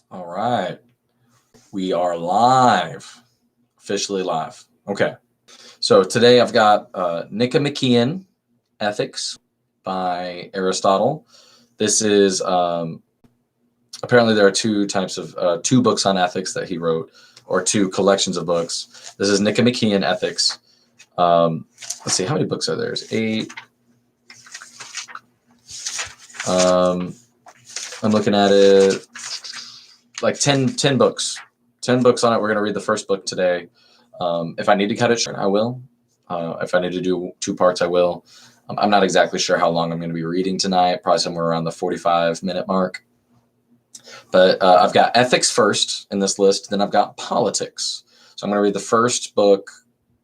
All right. We are live, officially live. Okay. So today I've got Nicomachean Ethics by Aristotle. This is apparently there are two types of two books on ethics that he wrote, or two collections of books. This is Nicomachean Ethics. Let's see, how many books are there? There's 8. I'm looking at it like 10 books. 10 books on it. We're going to read the first book today. If I need to cut it short, I will. If I need to do 2 parts, I will. I'm not exactly sure how long I'm going to be reading tonight, probably somewhere around the 45-minute mark. But I've got ethics first in this list, then I've got politics. So I'm going to read the first book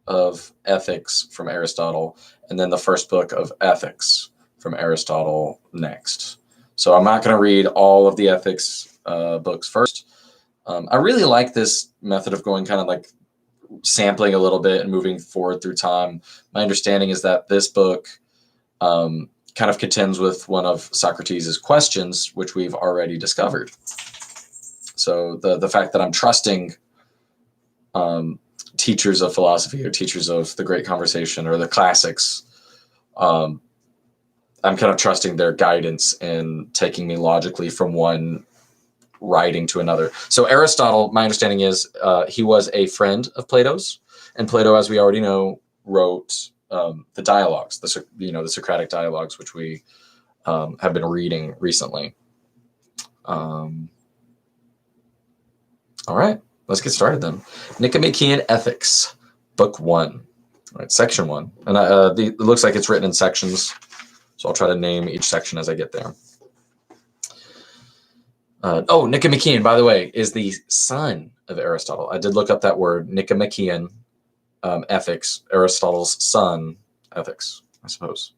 of ethics from Aristotle, and then the first book of ethics from Aristotle next. So I'm not going to read all of the ethics books first. I really like this method of going kind of like sampling a little bit and moving forward through time. My understanding is that this book kind of contends with one of Socrates' questions, which we've already discovered. So the fact that I'm trusting teachers of philosophy or teachers of the great conversation or the classics, I'm kind of trusting their guidance in taking me logically from one writing to another. So Aristotle, my understanding is he was a friend of Plato's, and Plato, as we already know, wrote the dialogues, the Socratic dialogues, which we have been reading recently. All right, let's get started then. Nicomachean Ethics, Book 1. All right, Section 1. And it looks like it's written in sections, so I'll try to name each section as I get there. Nicomachean, by the way, is the son of Aristotle. I did look up that word, Nicomachean Ethics, Aristotle's son, ethics, I suppose.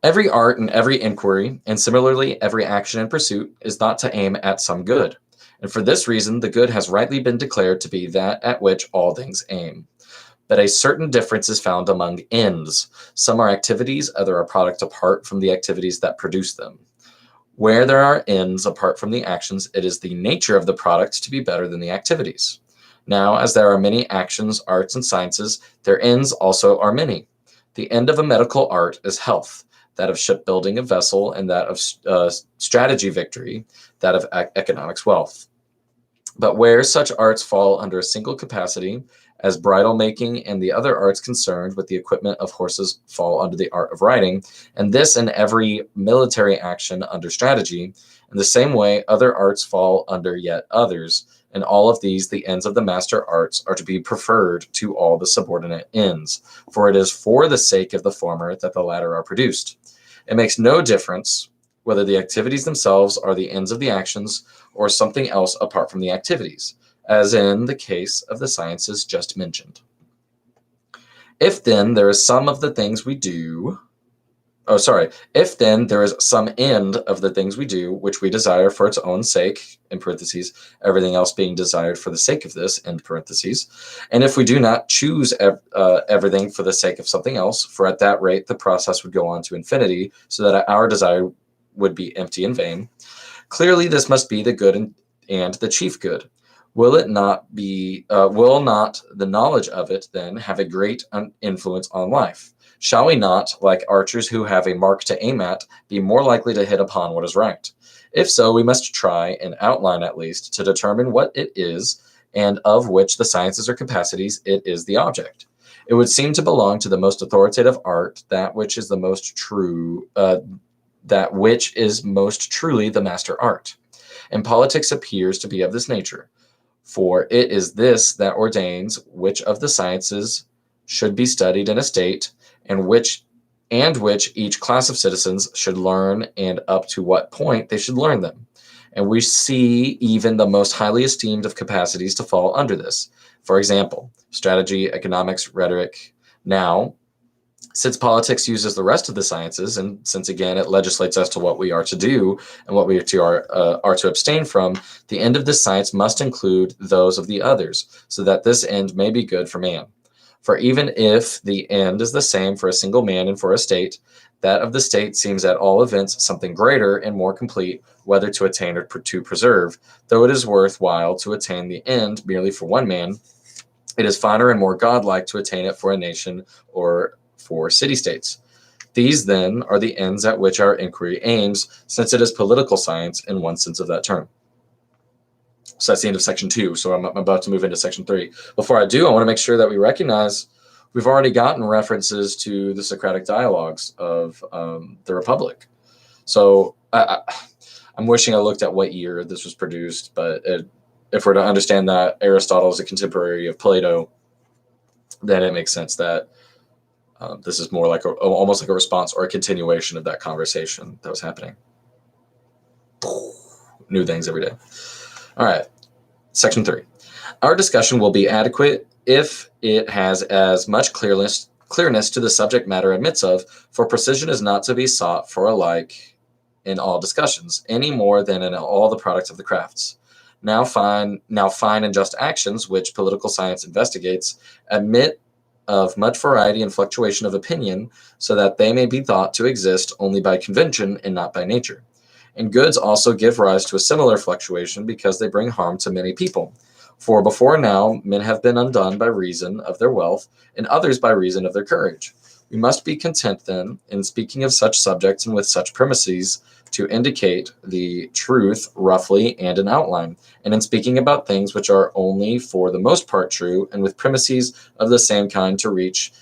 Every art and every inquiry, and similarly every action and pursuit, is thought to aim at some good. And for this reason, the good has rightly been declared to be that at which all things aim. But a certain difference is found among ends. Some are activities, other are products apart from the activities that produce them. Where there are ends apart from the actions, it is the nature of the products to be better than the activities. Now, as there are many actions, arts, and sciences, their ends also are many. The end of a medical art is health, that of shipbuilding a vessel, and that of strategy victory, that of economics wealth. But where such arts fall under a single capacity, as bridle making and the other arts concerned with the equipment of horses fall under the art of riding, and this in every military action under strategy, in the same way other arts fall under yet others, and all of these the ends of the master arts are to be preferred to all the subordinate ends, for it is for the sake of the former that the latter are produced. It makes no difference whether the activities themselves are the ends of the actions or something else apart from the activities, as in the case of the sciences just mentioned. If then there is some of the things we do, if then there is some end of the things we do, which we desire for its own sake, in parentheses, everything else being desired for the sake of this, end parentheses, and if we do not choose everything for the sake of something else, for at that rate the process would go on to infinity, so that our desire would be empty and vain, clearly this must be the good and the chief good. Will not the knowledge of it then have a great influence on life? Shall we not, like archers who have a mark to aim at, be more likely to hit upon what is right? If so, we must try, in outline at least, to determine what it is, and of which the sciences or capacities it is the object. It would seem to belong to the most authoritative art, that which is most truly the master art. And politics appears to be of this nature. For it is this that ordains which of the sciences should be studied in a state, and which each class of citizens should learn, and up to what point they should learn them. And we see even the most highly esteemed of capacities to fall under this. For example, strategy, economics, rhetoric. Now, since politics uses the rest of the sciences, and since again it legislates as to what we are to do and what we are to abstain from, the end of this science must include those of the others, so that this end may be good for man. For even if the end is the same for a single man and for a state, That of the state seems at all events something greater and more complete, whether to attain or to preserve. Though it is worth while to attain the end merely for one man, it is finer and more godlike to attain it for a nation or for city-states. These, then, are the ends at which our inquiry aims, since it is political science in one sense of that term. So that's the end of section 2. So I'm about to move into section 3. Before I do, I want to make sure that we recognize we've already gotten references to the Socratic dialogues of the Republic. So I'm wishing I looked at what year this was produced, but if we're to understand that Aristotle is a contemporary of Plato, then it makes sense that this is more like almost like a response or a continuation of that conversation that was happening. New things every day. All right, section 3. Our discussion will be adequate if it has as much clearness to the subject matter admits of, for precision is not to be sought for alike in all discussions, any more than in all the products of the crafts. Now fine and just actions, which political science investigates, admit of much variety and fluctuation of opinion, so that they may be thought to exist only by convention and not by nature. And goods also give rise to a similar fluctuation, because they bring harm to many people. For before now men have been undone by reason of their wealth, and others by reason of their courage. We must be content, then, in speaking of such subjects and with such premises, to indicate the truth roughly and in outline, and in speaking about things which are only for the most part true, and with premises of the same kind to reach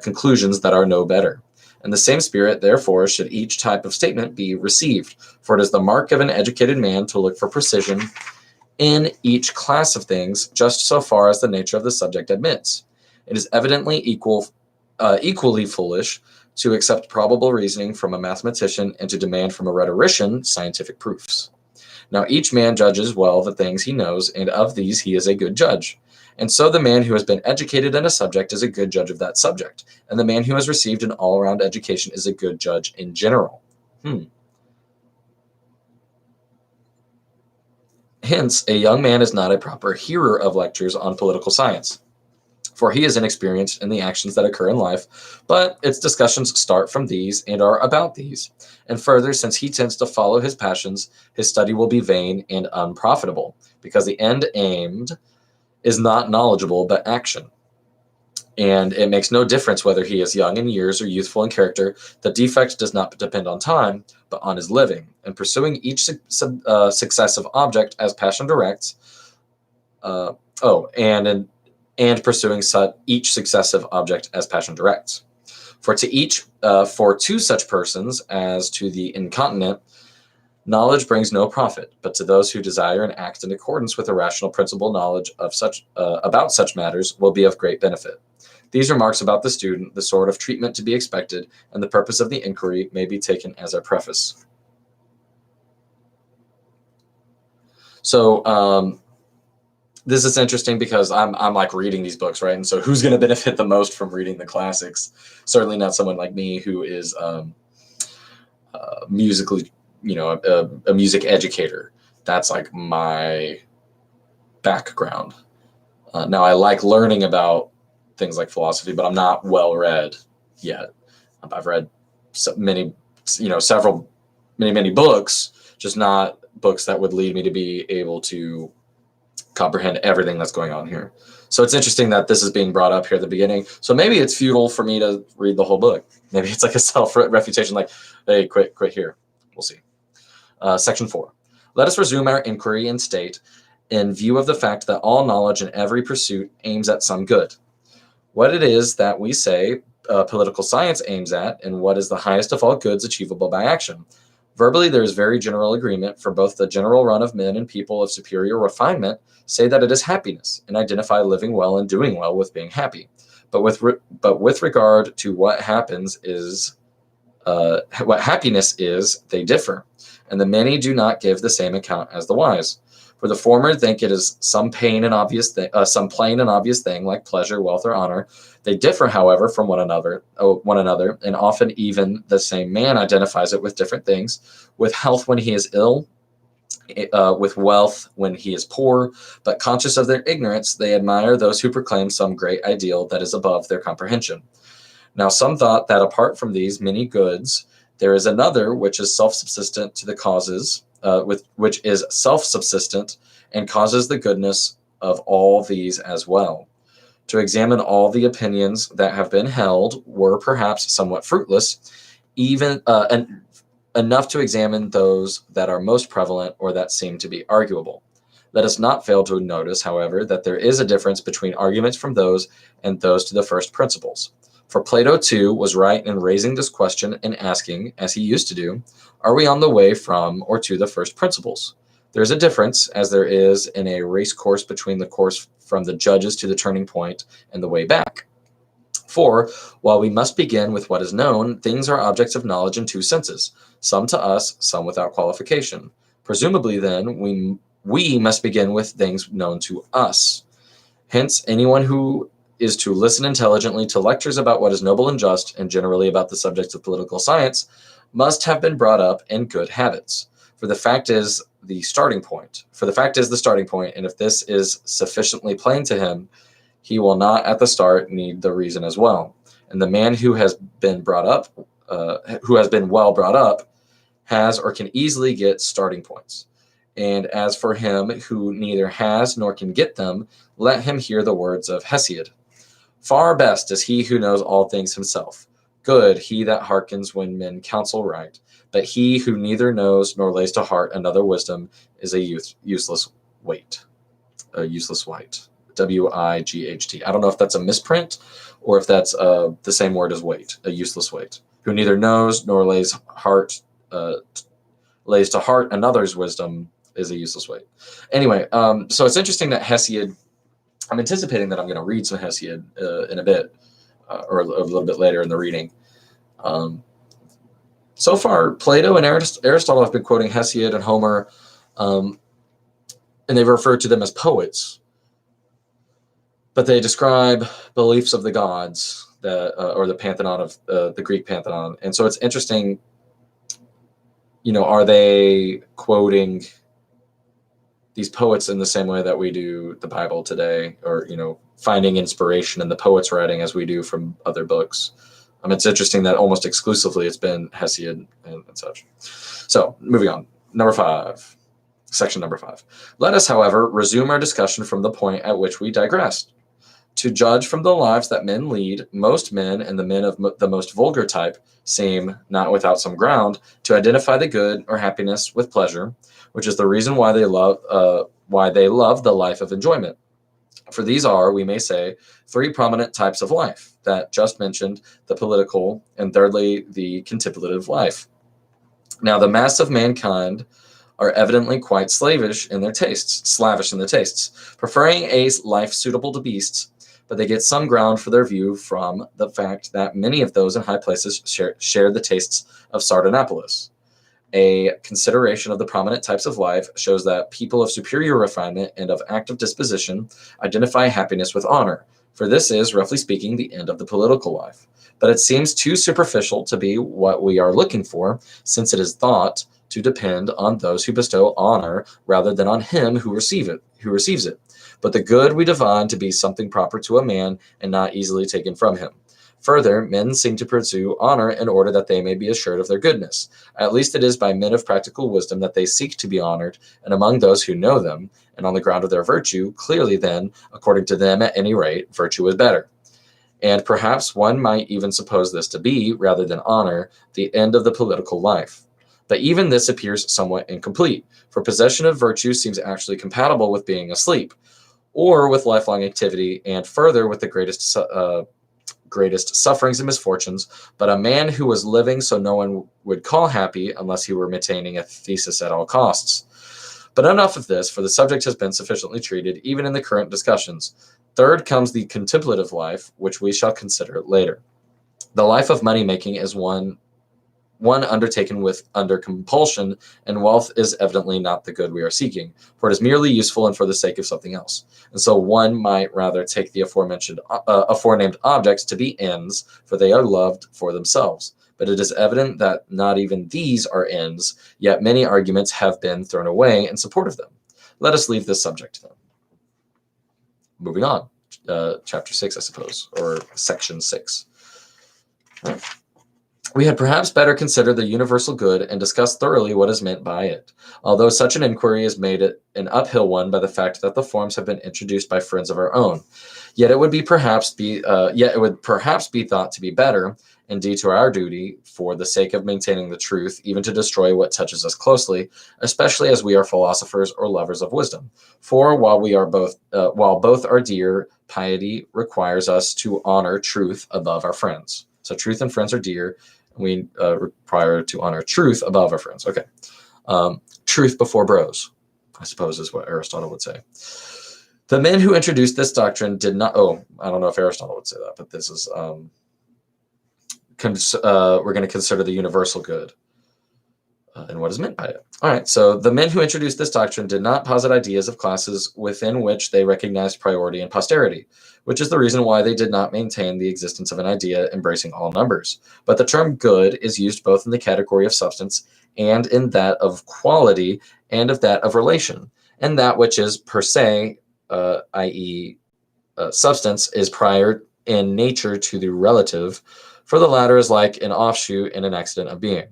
conclusions that are no better. In the same spirit, therefore, should each type of statement be received, for it is the mark of an educated man to look for precision in each class of things, just so far as the nature of the subject admits. It is evidently equally foolish to accept probable reasoning from a mathematician and to demand from a rhetorician scientific proofs. Now each man judges well the things he knows, and of these he is a good judge. And so the man who has been educated in a subject is a good judge of that subject, and the man who has received an all-around education is a good judge in general. Hence, a young man is not a proper hearer of lectures on political science, for he is inexperienced in the actions that occur in life, but its discussions start from these and are about these. And further, since he tends to follow his passions, his study will be vain and unprofitable, because the end aimed is not knowledgeable but action. And it makes no difference whether he is young in years or youthful in character. The defect does not depend on time, but on his living, and pursuing each successive object as passion directs. And pursuing each successive object as passion directs. For to such persons as to the incontinent, knowledge brings no profit, but to those who desire and act in accordance with a rational principle, knowledge of about such matters will be of great benefit. These remarks about the student, the sort of treatment to be expected, and the purpose of the inquiry may be taken as a preface. So this is interesting because I'm like reading these books, right? And so who's going to benefit the most from reading the classics? Certainly not someone like me who is musically, a music educator. That's like my background. Now I like learning about things like philosophy, but I'm not well read yet. I've read many books, just not books that would lead me to be able to comprehend everything that's going on here. So it's interesting that this is being brought up here at the beginning. So maybe it's futile for me to read the whole book. Maybe it's like a self-refutation, like, hey, quit here. We'll see. Section 4. Let us resume our inquiry and state, in view of the fact that all knowledge in every pursuit aims at some good, what it is that we say political science aims at, and what is the highest of all goods achievable by action. Verbally, there is very general agreement, for both the general run of men and people of superior refinement say that it is happiness, and identify living well and doing well with being happy. But with regard to what happiness is, they differ, and the many do not give the same account as the wise. For the former think it is some plain and obvious thing, like pleasure, wealth, or honor. They differ, however, from one another, and often even the same man identifies it with different things, with health when he is ill, with wealth when he is poor. But conscious of their ignorance, they admire those who proclaim some great ideal that is above their comprehension. Now some thought that apart from these many goods, there is another which is self-subsistent to the causes, which is self-subsistent and causes the goodness of all these as well. To examine all the opinions that have been held were perhaps somewhat fruitless, even enough to examine those that are most prevalent or that seem to be arguable. Let us not fail to notice, however, that there is a difference between arguments from those and those to the first principles. For Plato, too, was right in raising this question and asking, as he used to do, are we on the way from or to the first principles? There is a difference, as there is in a race course between the course from the judges to the turning point and the way back. For, while we must begin with what is known, things are objects of knowledge in two senses, some to us, some without qualification. Presumably, then, we must begin with things known to us. Hence, anyone who is to listen intelligently to lectures about what is noble and just, and generally about the subjects of political science, must have been brought up in good habits. For the fact is the starting point. And if this is sufficiently plain to him, he will not at the start need the reason as well. And the man who has been well brought up, has or can easily get starting points. And as for him who neither has nor can get them, let him hear the words of Hesiod. Far best is he who knows all things himself. Good he that hearkens when men counsel right. But he who neither knows nor lays to heart another wisdom is a useless wight. A useless wight. W-I-G-H-T. I don't know if that's a misprint or if that's the same word as weight. A useless wight. Who neither knows nor lays to heart another's wisdom is a useless wight. Anyway, so it's interesting that Hesiod, I'm anticipating that I'm going to read some Hesiod in a bit, or a little bit later in the reading. So far, Plato and Aristotle have been quoting Hesiod and Homer, and they've referred to them as poets. But they describe beliefs of the gods, or the pantheon of the Greek pantheon. And so it's interesting, are they quoting these poets in the same way that we do the Bible today, or, finding inspiration in the poets' writing as we do from other books? It's interesting that almost exclusively it's been Hesiod and such. So, moving on. Section number 5. Let us, however, resume our discussion from the point at which we digressed. To judge from the lives that men lead, most men, and the men of the most vulgar type, seem, not without some ground, to identify the good or happiness with pleasure, which is the reason why they love the life of enjoyment. For these are, we may say, 3 prominent types of life, that just mentioned, the political, and thirdly, the contemplative life. Now, the mass of mankind are evidently quite slavish in their tastes, preferring a life suitable to beasts, but they get some ground for their view from the fact that many of those in high places share the tastes of Sardanapalus. A consideration of the prominent types of life shows that people of superior refinement and of active disposition identify happiness with honor, for this is, roughly speaking, the end of the political life. But it seems too superficial to be what we are looking for, since it is thought to depend on those who bestow honor rather than on him who receives it. But the good we divine to be something proper to a man and not easily taken from him. Further, men seem to pursue honor in order that they may be assured of their goodness. At least it is by men of practical wisdom that they seek to be honored, and among those who know them, and on the ground of their virtue, clearly then, according to them at any rate, virtue is better. And perhaps one might even suppose this to be, rather than honor, the end of the political life. But even this appears somewhat incomplete, for possession of virtue seems actually compatible with being asleep, or with lifelong activity, and further with the greatest sufferings and misfortunes. But a man who was living so no one would call happy unless he were maintaining a thesis at all costs. But enough of this, for the subject has been sufficiently treated, even in the current discussions. Third comes the contemplative life, which we shall consider later. The life of money-making is one undertaken under compulsion, and wealth is evidently not the good we are seeking, for it is merely useful and for the sake of something else. And so one might rather take the aforenamed objects to be ends, for they are loved for themselves. But it is evident that not even these are ends, yet many arguments have been thrown away in support of them. Let us leave this subject then. Moving on, chapter 6, I suppose, or section 6. We had perhaps better consider the universal good and discuss thoroughly what is meant by it. Although such an inquiry has made it an uphill one by the fact that the forms have been introduced by friends of our own, yet it would perhaps be thought to be better, indeed to our duty, for the sake of maintaining the truth, even to destroy what touches us closely, especially as we are philosophers or lovers of wisdom. For while both are dear, piety requires us to honor truth above our friends. So truth and friends are dear. We require to honor truth above our friends. Okay. Truth before bros, I suppose, is what Aristotle would say. The men who introduced this doctrine did not. Oh, I don't know if Aristotle would say that, but this is. We're going to consider the universal good and what is meant by it. All right. So the men who introduced this doctrine did not posit ideas of classes within which they recognized priority and posterity, which is the reason why they did not maintain the existence of an idea embracing all numbers. But the term good is used both in the category of substance and in that of quality and of that of relation. And that which is per se, i.e., substance, is prior in nature to the relative, for the latter is like an offshoot and an accident of being,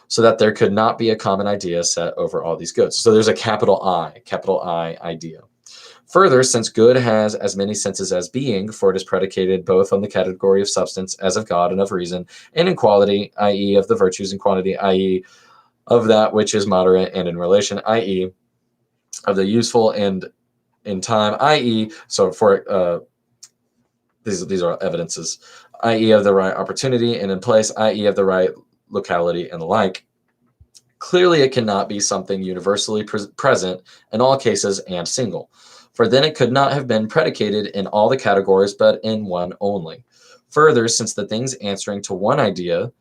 so that there could not be a common idea set over all these goods. So there's a capital I idea. Further, since good has as many senses as being, for it is predicated both on the category of substance, as of God and of reason, and in quality, i.e. of the virtues, and quantity, i.e. of that which is moderate, and in relation, i.e. of the useful and in time, i.e. so for these are evidences, i.e. of the right opportunity, and in place, i.e. of the right locality, and the like. Clearly, it cannot be something universally present in all cases and single, for then it could not have been predicated in all the categories, but in one only. Further, since of the things answering to one idea,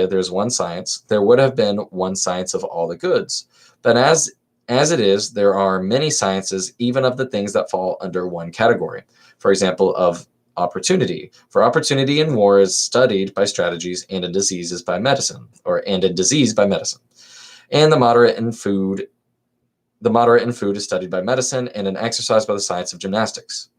there's one science, there would have been one science of all the goods. But as it is, there are many sciences, even of the things that fall under one category. For example, of opportunity. For opportunity in war is studied by strategies, and in disease by medicine. And the moderate in food is studied by medicine, and in exercise by the science of gymnastics.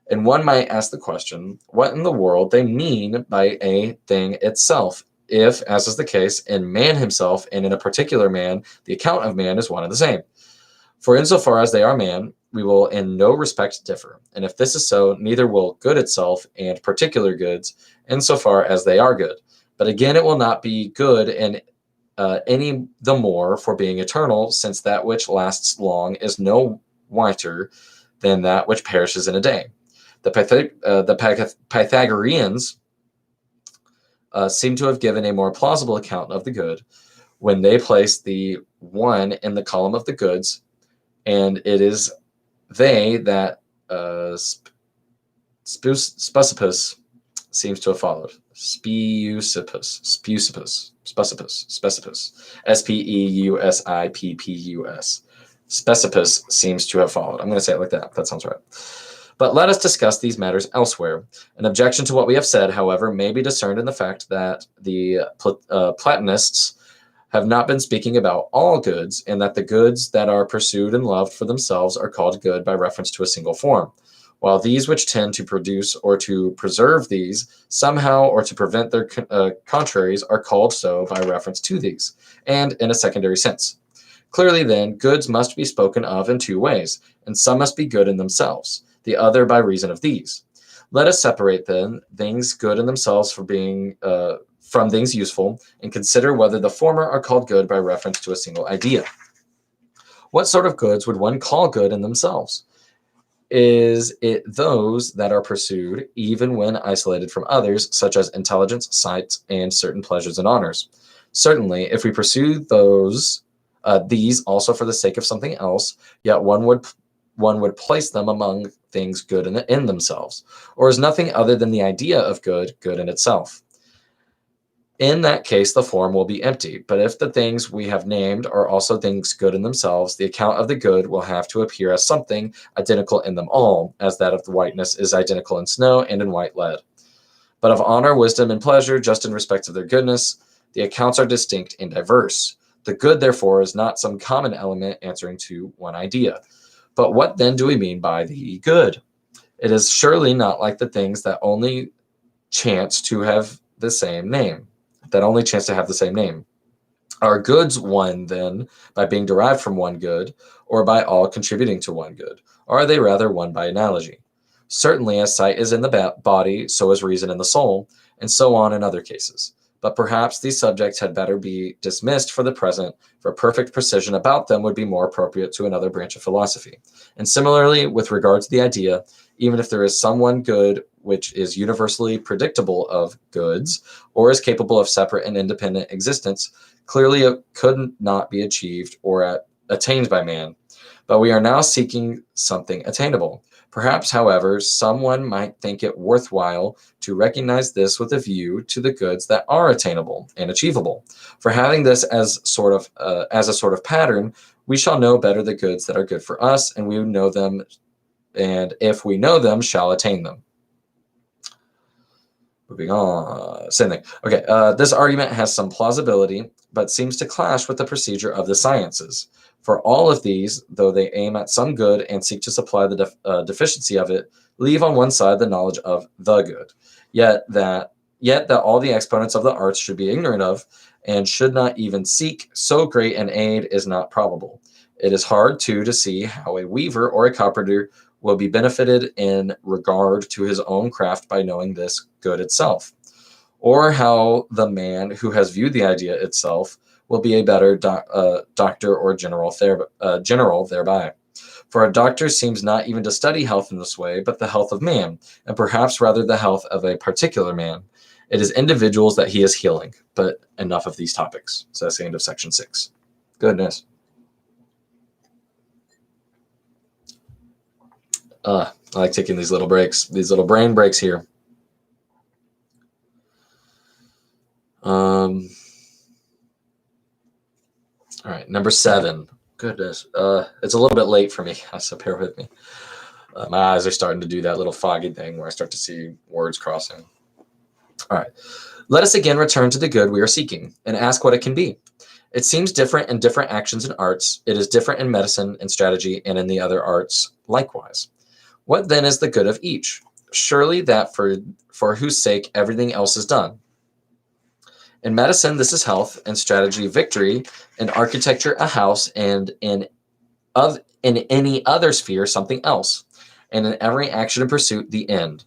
And one might ask the question, what in the world they mean by a thing itself, if, as is the case, in man himself and in a particular man, the account of man is one and the same. For insofar as they are man, we will in no respect differ. And if this is so, neither will good itself and particular goods, insofar as they are good. But again, it will not be good and any the more for being eternal, since that which lasts long is no whiter than that which perishes in a day. The Pythagoreans seem to have given a more plausible account of the good when they place the one in the column of the goods, and it is they that Specificus seems to have followed. Specificus, Speusipus. Specificus seems to have followed. I'm going to say it like that. That sounds right. But let us discuss these matters elsewhere. An objection to what we have said, however, may be discerned in the fact that the Platonists have not been speaking about all goods, and that the goods that are pursued and loved for themselves are called good by reference to a single form, while these which tend to produce or to preserve these somehow or to prevent their contraries are called so by reference to these, and in a secondary sense. Clearly, then, goods must be spoken of in two ways, and some must be good in themselves, the other by reason of these. Let us separate, then, things good in themselves from things useful, and consider whether the former are called good by reference to a single idea. What sort of goods would one call good in themselves? Is it those that are pursued, even when isolated from others, such as intelligence, sight, and certain pleasures and honors? Certainly, if we pursue these also for the sake of something else, yet one would place them among things good in themselves, or is nothing other than the idea of good in itself. In that case, the form will be empty. But if the things we have named are also things good in themselves, the account of the good will have to appear as something identical in them all, as that of the whiteness is identical in snow and in white lead. But of honor, wisdom, and pleasure, just in respect of their goodness, the accounts are distinct and diverse. The good, therefore, is not some common element answering to one idea. But what then do we mean by the good? It is surely not like the things that only chance to have the same name. That only chance to have the same name. Are goods one, then, by being derived from one good, or by all contributing to one good? Or are they rather one by analogy? Certainly, as sight is in the body, so is reason in the soul, and so on in other cases. But perhaps these subjects had better be dismissed for the present, for perfect precision about them would be more appropriate to another branch of philosophy. And similarly, with regard to the idea, even if there is some one good which is universally predictable of goods, or is capable of separate and independent existence, clearly it could not be achieved or attained by man. But we are now seeking something attainable. Perhaps, however, someone might think it worthwhile to recognize this with a view to the goods that are attainable and achievable. For having this as a sort of pattern, we shall know better the goods that are good for us, and we know them, and if we know them, shall attain them. Moving on, same thing. Okay, this argument has some plausibility, but seems to clash with the procedure of the sciences. For all of these, though they aim at some good and seek to supply the deficiency of it, leave on one side the knowledge of the good. Yet that all the exponents of the arts should be ignorant of, and should not even seek so great an aid, is not probable. It is hard, too, to see how a weaver or a carpenter will be benefited in regard to his own craft by knowing this good itself, or how the man who has viewed the idea itself will be a better doctor or general thereby. For a doctor seems not even to study health in this way, but the health of man, and perhaps rather the health of a particular man. It is individuals that he is healing. But enough of these topics. So that's the end of section 6. Goodness. I like taking these little breaks, these little brain breaks here. All right, number 7. Goodness, it's a little bit late for me, so bear with me. My eyes are starting to do that little foggy thing where I start to see words crossing. All right, let us again return to the good we are seeking and ask what it can be. It seems different in different actions and arts. It is different in medicine and strategy and in the other arts likewise. What then is the good of each? Surely that for whose sake everything else is done. In medicine, this is health, and strategy, victory, in architecture, a house, and in any other sphere, something else, and in every action and pursuit, the end.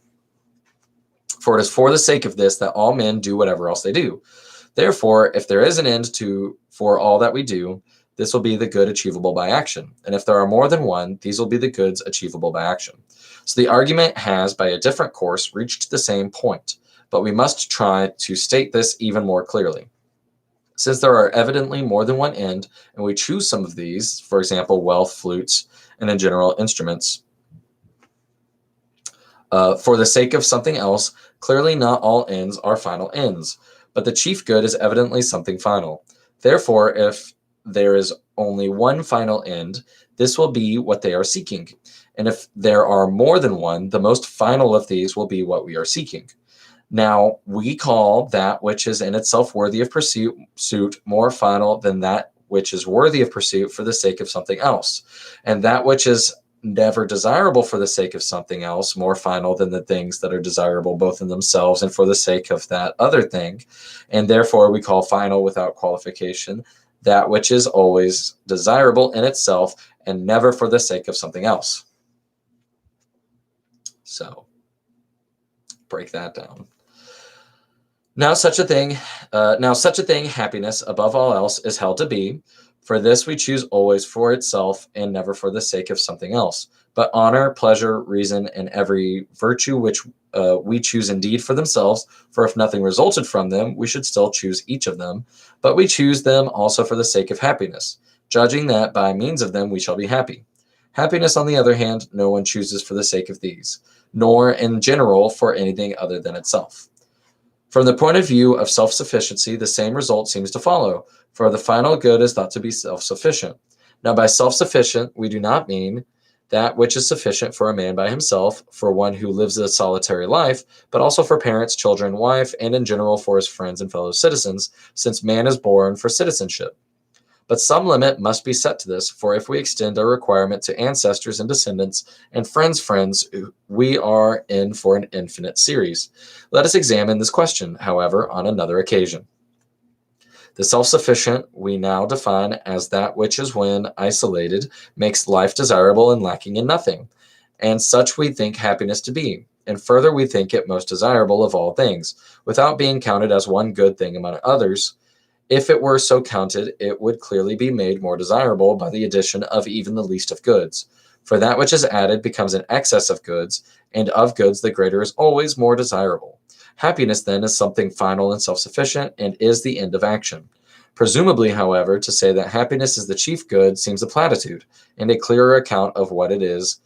For it is for the sake of this that all men do whatever else they do. Therefore, if there is an end for all that we do, this will be the good achievable by action. And if there are more than one, these will be the goods achievable by action. So the argument has, by a different course, reached the same point. But we must try to state this even more clearly. Since there are evidently more than one end, and we choose some of these, for example, wealth, flutes, and in general instruments, for the sake of something else, clearly not all ends are final ends, but the chief good is evidently something final. Therefore, if there is only one final end, this will be what they are seeking. And if there are more than one, the most final of these will be what we are seeking. Now, we call that which is in itself worthy of pursuit more final than that which is worthy of pursuit for the sake of something else, and that which is never desirable for the sake of something else more final than the things that are desirable both in themselves and for the sake of that other thing. And therefore, we call final without qualification that which is always desirable in itself and never for the sake of something else. So, break that down. Now such a thing, happiness above all else is held to be. For this we choose always for itself and never for the sake of something else. But honor, pleasure, reason, and every virtue which we choose indeed for themselves, for if nothing resulted from them, we should still choose each of them. But we choose them also for the sake of happiness, judging that by means of them we shall be happy. Happiness, on the other hand, no one chooses for the sake of these, nor in general for anything other than itself. From the point of view of self-sufficiency, the same result seems to follow, for the final good is thought to be self-sufficient. Now, by self-sufficient, we do not mean that which is sufficient for a man by himself, for one who lives a solitary life, but also for parents, children, wife, and in general for his friends and fellow citizens, since man is born for citizenship. But some limit must be set to this, for if we extend our requirement to ancestors and descendants and friends, we are in for an infinite series. Let us examine this question, however, on another occasion. The self-sufficient we now define as that which is, when isolated, makes life desirable and lacking in nothing, and such we think happiness to be. And further, we think it most desirable of all things, without being counted as one good thing among others. If it were so counted, it would clearly be made more desirable by the addition of even the least of goods. For that which is added becomes an excess of goods, and of goods the greater is always more desirable. Happiness, then, is something final and self-sufficient, and is the end of action. Presumably, however, to say that happiness is the chief good seems a platitude, and a clearer account of what it is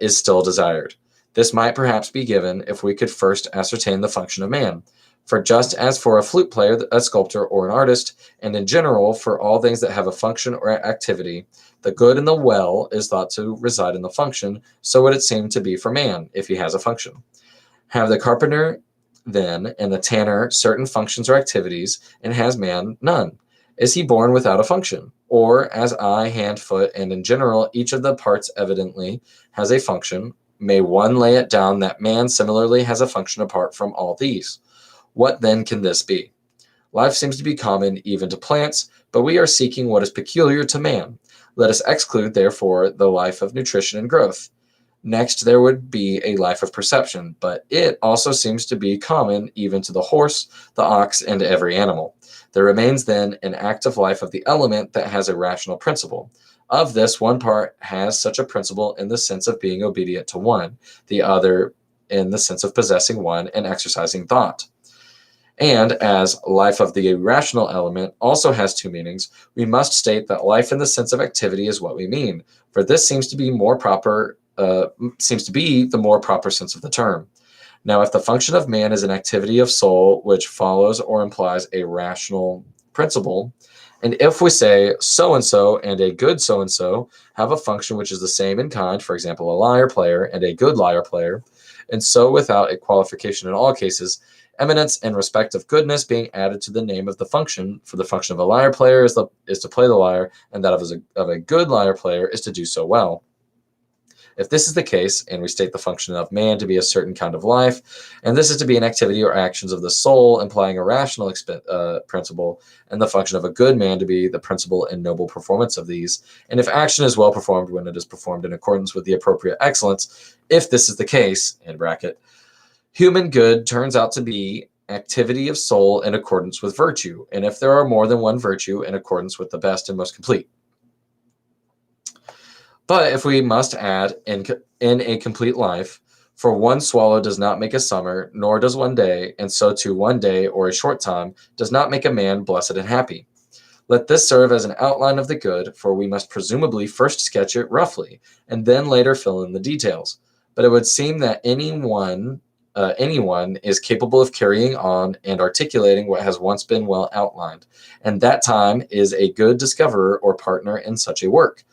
still desired. This might perhaps be given if we could first ascertain the function of man. For just as for a flute player, a sculptor, or an artist, and in general for all things that have a function or activity, the good and the well is thought to reside in the function, so would it seem to be for man, if he has a function. Have the carpenter, then, and the tanner certain functions or activities, and has man none? Is he born without a function? Or, as eye, hand, foot, and in general each of the parts evidently has a function, may one lay it down that man similarly has a function apart from all these? What then can this be? Life seems to be common even to plants, but we are seeking what is peculiar to man. Let us exclude, therefore, the life of nutrition and growth. Next, there would be a life of perception, but it also seems to be common even to the horse, the ox, and every animal. There remains then an active life of the element that has a rational principle. Of this, one part has such a principle in the sense of being obedient to one, the other in the sense of possessing one and exercising thought. And as life of the irrational element also has two meanings, we must state that life in the sense of activity is what we mean, for this seems to be the more proper sense of the term. Now, if the function of man is an activity of soul which follows or implies a rational principle, and if we say so-and-so and a good so-and-so have a function which is the same in kind, for example, a lyre player and a good lyre player, and so without a qualification in all cases, eminence and respect of goodness being added to the name of the function, for the function of a lyre player is to play the lyre, and that of a good lyre player is to do so well. If this is the case, and we state the function of man to be a certain kind of life, and this is to be an activity or actions of the soul, implying a rational principle, and the function of a good man to be the principle and noble performance of these, and if action is well performed when it is performed in accordance with the appropriate excellence, if this is the case, in bracket, human good turns out to be activity of soul in accordance with virtue, and if there are more than one virtue, in accordance with the best and most complete. But if we must add in a complete life, for one swallow does not make a summer, nor does one day, and so too one day or a short time does not make a man blessed and happy. Let this serve as an outline of the good, for we must presumably first sketch it roughly, and then later fill in the details. But it would seem that anyone is capable of carrying on and articulating what has once been well outlined, and that time is a good discoverer or partner in such a work.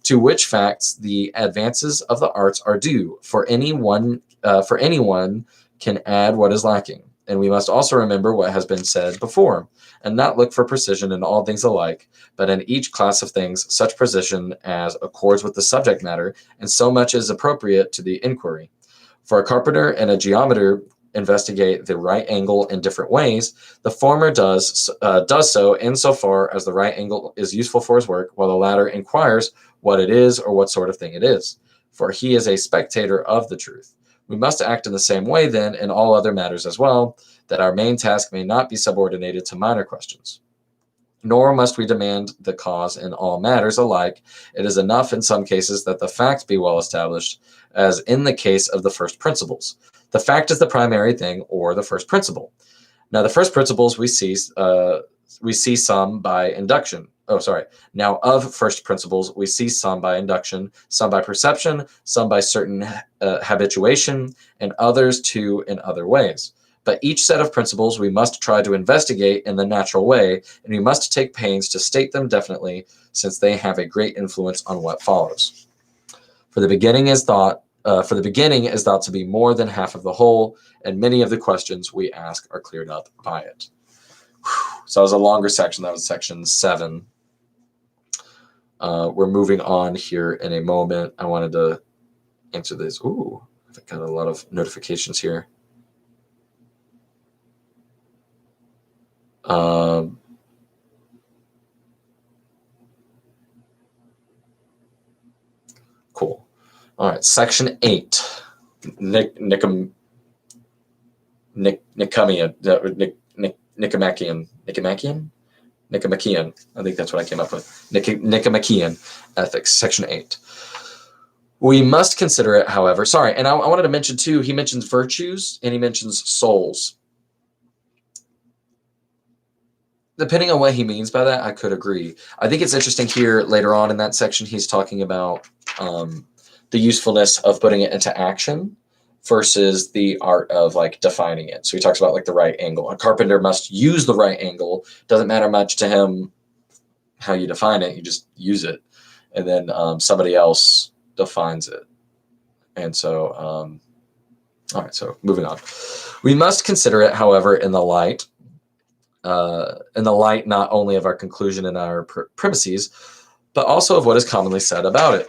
To which facts the advances of the arts are due, for anyone can add what is lacking. And we must also remember what has been said before, and not look for precision in all things alike, but in each class of things such precision as accords with the subject matter, and so much is appropriate to the inquiry. For a carpenter and a geometer investigate the right angle in different ways, the former does so insofar as the right angle is useful for his work, while the latter inquires what it is or what sort of thing it is, for he is a spectator of the truth. We must act in the same way, then, in all other matters as well, that our main task may not be subordinated to minor questions. Nor must we demand the cause in all matters alike. It is enough in some cases that the fact be well established, as in the case of the first principles. The fact is the primary thing, or the first principle. Now, the first principles we see some by induction. Now, of first principles, we see some by induction, some by perception, some by certain habituation, and others too in other ways. But each set of principles we must try to investigate in the natural way, and we must take pains to state them definitely, since they have a great influence on what follows. For the beginning is thought to be more than half of the whole, and many of the questions we ask are cleared up by it. So that was a longer section. That was section 7. We're moving on here in a moment. I wanted to answer this. Ooh, I've got a lot of notifications here. Cool. All right, section 8. Nicomachean. I think that's what I came up with. Nicomachean ethics, section 8. We must consider it, however. Sorry, and I wanted to mention too, he mentions virtues and he mentions souls. Depending on what he means by that, I could agree. I think it's interesting here later on in that section, he's talking about the usefulness of putting it into action versus the art of like defining it. So he talks about like the right angle. A carpenter must use the right angle. Doesn't matter much to him how you define it. You just use it. And then somebody else defines it. And so, all right, so moving on. We must consider it, however, in the light not only of our conclusion and our premises, but also of what is commonly said about it.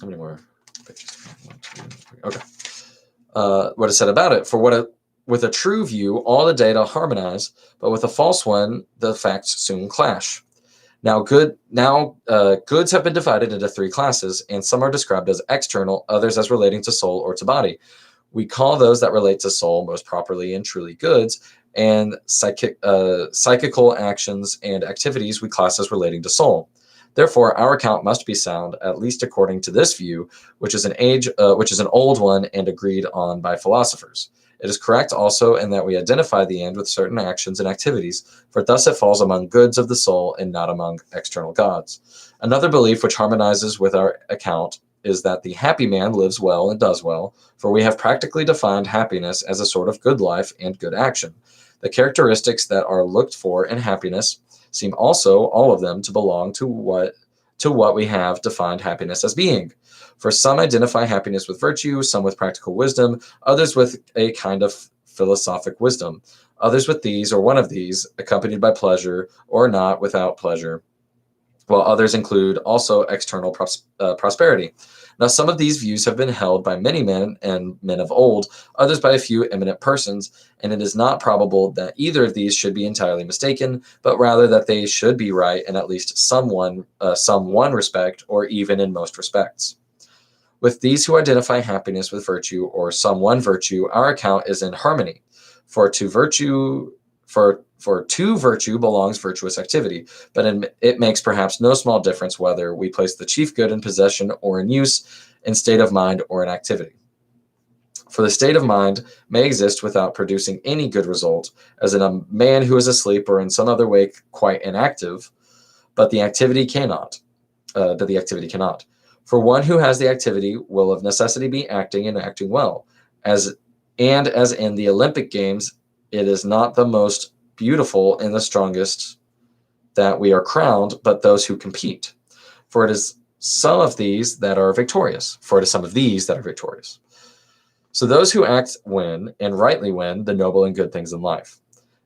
How many more pictures? 1, 2, 3. Okay. What is said about it? For with a true view, all the data harmonize, but with a false one, the facts soon clash. Now, goods have been divided into 3 classes, and some are described as external, others as relating to soul or to body. We call those that relate to soul most properly and truly goods, and psychical actions and activities we class as relating to soul. Therefore, our account must be sound, at least according to this view, which is an old one and agreed on by philosophers. It is correct also in that we identify the end with certain actions and activities, for thus it falls among goods of the soul and not among external gods. Another belief which harmonizes with our account is that the happy man lives well and does well, for we have practically defined happiness as a sort of good life and good action. The characteristics that are looked for in happiness seem also, all of them, to belong to what we have defined happiness as being. For some identify happiness with virtue, some with practical wisdom, others with a kind of philosophic wisdom, others with these or one of these, accompanied by pleasure or not without pleasure, while others include also external prosperity. Now, some of these views have been held by many men and men of old, others by a few eminent persons, and it is not probable that either of these should be entirely mistaken, but rather that they should be right in at least some one respect, or even in most respects. With these who identify happiness with virtue or some one virtue, our account is in harmony. For to virtue belongs virtuous activity, but it makes perhaps no small difference whether we place the chief good in possession or in use, in state of mind or in activity. For the state of mind may exist without producing any good result, as in a man who is asleep or in some other way quite inactive, but the activity cannot. For one who has the activity will of necessity be acting and acting well, as in the Olympic Games, it is not the most beautiful and the strongest that we are crowned, but those who compete. For it is some of these that are victorious. So those who act win, and rightly win, the noble and good things in life.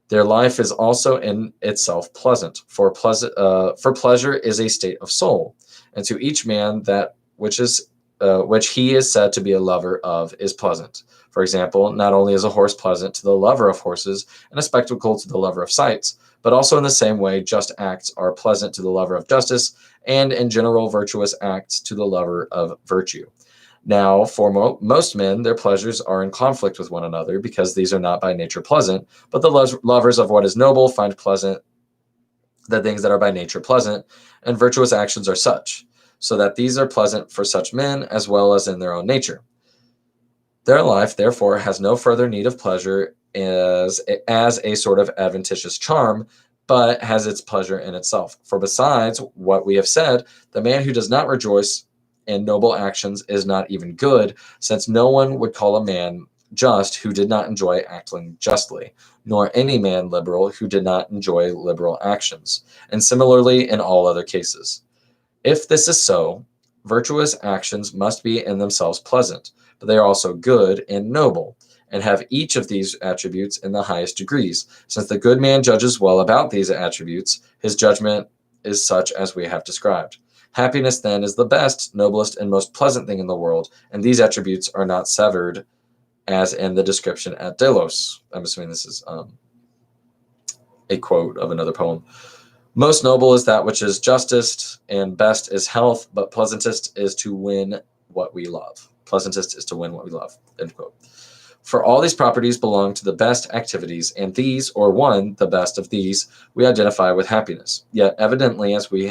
Their life is also in itself pleasant, for pleasure is a state of soul, and to each man that which he is said to be a lover of is pleasant. For example, not only is a horse pleasant to the lover of horses and a spectacle to the lover of sights, but also in the same way just acts are pleasant to the lover of justice, and in general virtuous acts to the lover of virtue. Now, for most men, their pleasures are in conflict with one another, because these are not by nature pleasant, but the lovers of what is noble find pleasant the things that are by nature pleasant, and virtuous actions are such, so that these are pleasant for such men as well as in their own nature. Their life, therefore, has no further need of pleasure as a sort of adventitious charm, but has its pleasure in itself. For besides what we have said, the man who does not rejoice in noble actions is not even good, since no one would call a man just who did not enjoy acting justly, nor any man liberal who did not enjoy liberal actions, and similarly in all other cases. If this is so, virtuous actions must be in themselves pleasant, but they are also good and noble, and have each of these attributes in the highest degrees. Since the good man judges well about these attributes, his judgment is such as we have described. Happiness, then, is the best, noblest, and most pleasant thing in the world, and these attributes are not severed, as in the description at Delos. I'm assuming this is a quote of another poem. Most noble is that which is justest, and best is health, but pleasantest is to win what we love. Pleasantest is to win what we love. End quote. For all these properties belong to the best activities, and these, or one, the best of these, we identify with happiness. Yet, evidently, as we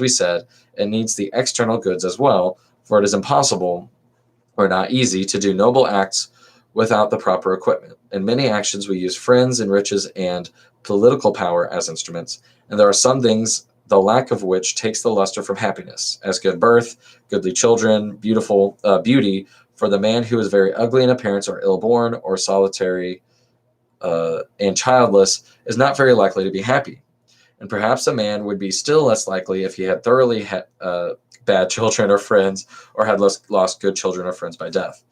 said, it needs the external goods as well, for it is impossible, or not easy, to do noble acts without the proper equipment. In many actions, we use friends and riches and political power as instruments, and there are some things the lack of which takes the luster from happiness, as good birth, goodly children, beauty. For the man who is very ugly in appearance, or ill-born, or solitary, and childless, is not very likely to be happy. And perhaps a man would be still less likely if he had thoroughly bad children or friends, or had lost good children or friends by death.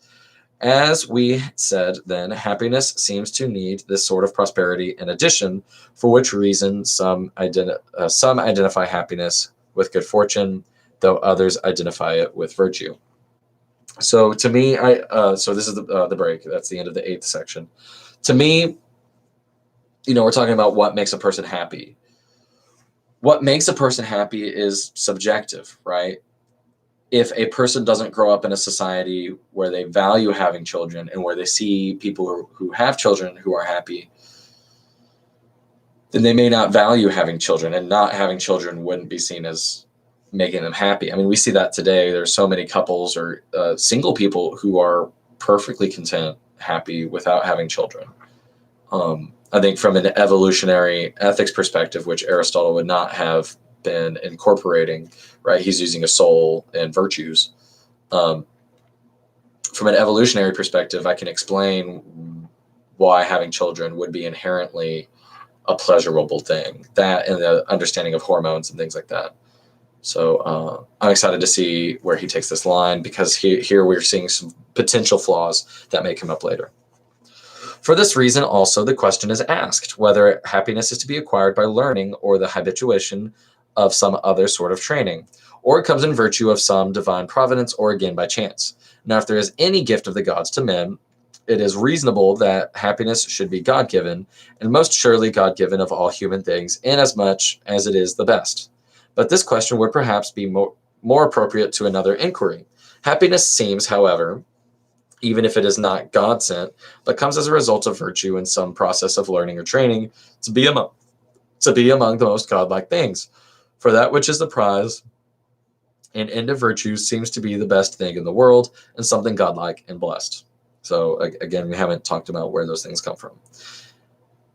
As we said then, happiness seems to need this sort of prosperity in addition, for which reason some identify happiness with good fortune, though others identify it with virtue. So to me, so this is the break. That's the end of the 8th section. To me, we're talking about what makes a person happy. What makes a person happy is subjective, right? If a person doesn't grow up in a society where they value having children and where they see people who have children who are happy, then they may not value having children, and not having children wouldn't be seen as making them happy. I mean, we see that today. There's so many couples or single people who are perfectly content, happy without having children. I think from an evolutionary ethics perspective, which Aristotle would not have been incorporating, right? He's using a soul and virtues. From an evolutionary perspective, I can explain why having children would be inherently a pleasurable thing. That and the understanding of hormones and things like that. So I'm excited to see where he takes this line, because here we're seeing some potential flaws that may come up later. For this reason, also, the question is asked whether happiness is to be acquired by learning or the habituation of some other sort of training, or it comes in virtue of some divine providence, or again by chance. Now, if there is any gift of the gods to men, it is reasonable that happiness should be God-given, and most surely God-given of all human things, inasmuch as it is the best. But this question would perhaps be more appropriate to another inquiry. Happiness seems, however, even if it is not God-sent, but comes as a result of virtue in some process of learning or training, to be among the most godlike things. For that which is the prize and end of virtue seems to be the best thing in the world, and something godlike and blessed. So again, we haven't talked about where those things come from.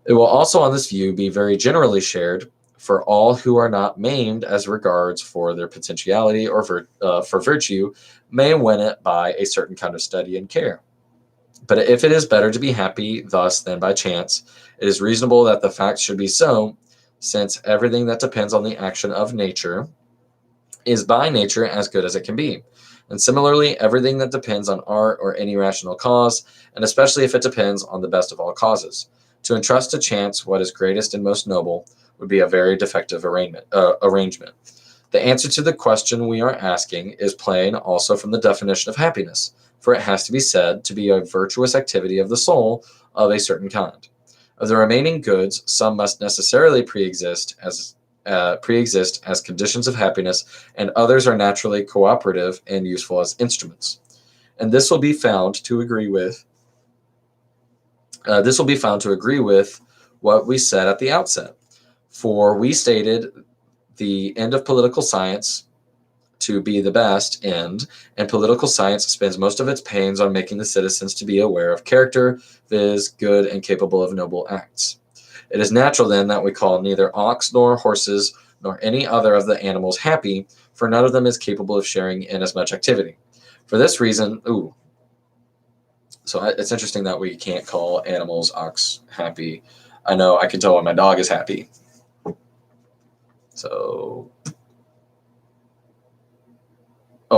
It will also, on this view, be very generally shared for all who are not maimed as regards for their potentiality or for virtue, may win it by a certain kind of study and care. But if it is better to be happy thus than by chance, it is reasonable that the fact should be so, since everything that depends on the action of nature is by nature as good as it can be. And similarly, everything that depends on art or any rational cause, and especially if it depends on the best of all causes. To entrust to chance what is greatest and most noble would be a very defective arrangement. The answer to the question we are asking is plain also from the definition of happiness, for it has to be said to be a virtuous activity of the soul of a certain kind. Of the remaining goods, some must necessarily pre-exist as conditions of happiness, and others are naturally cooperative and useful as instruments. And this will be found to agree with what we said at the outset. For we stated the end of political science to be the best end, and political science spends most of its pains on making the citizens to be aware of character, viz., good and capable of noble acts. It is natural, then, that we call neither ox nor horses nor any other of the animals happy, for none of them is capable of sharing in as much activity. For this reason, so it's interesting that we can't call animals ox happy. I know I can tell when my dog is happy. So,